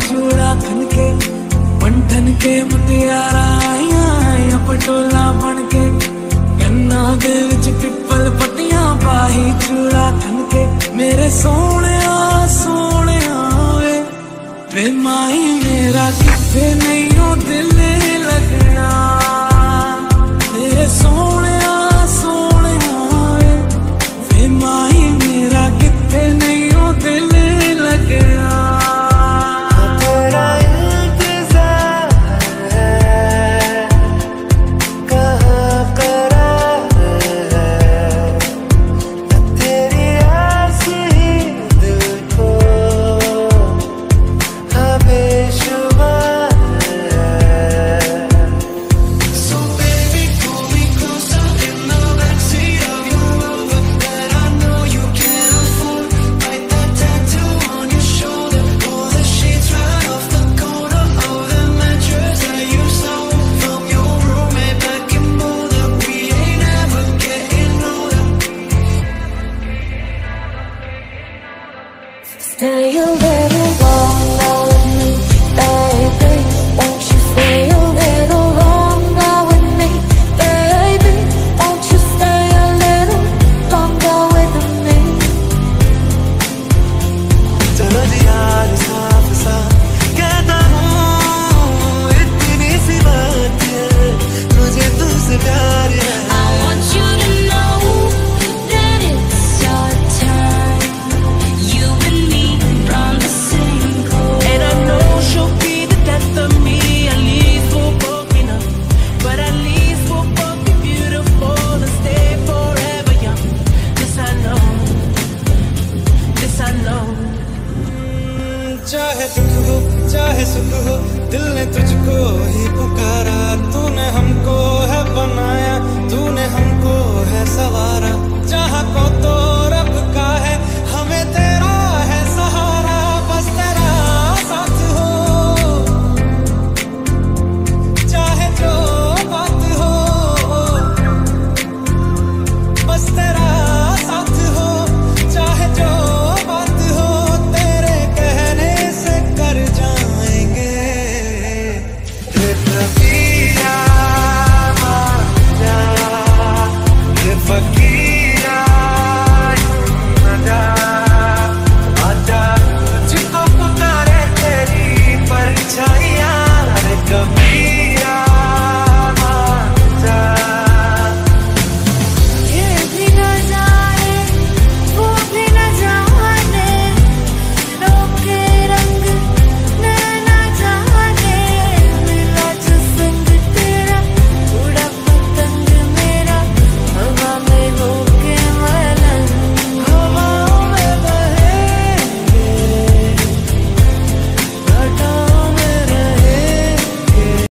चूड़ा खन के बंठन के मुटियारा आइया पटोला बन के कन्ना दे विच पिपल पट्टियां पाही चूड़ा खन के मेरे सोने सोने वे माही मेरा किथे नहीं हो दिल लगना मेरे सोने सोने वे माही मेरा किथे नहीं हो दिल लगना Stay a little longer with me, baby. Won't you stay a little longer with me, baby? Won't you stay a little longer with me? चलो जी यार साफ साफ कहता हूँ इतनी सी बात है मुझे तुझसे प्यार है I want you to know that it's your time. You and me from the same coast. And I know she'll be the death of me. At least we'll both be enough. But at least we'll both be beautiful and stay forever young. This I know. This I know. चाहे दुख हो चाहे सुख हो दिल ने तुझको ही पुकारा तूने हमको है बनाया तूने हमको है सवारा चाहा को तो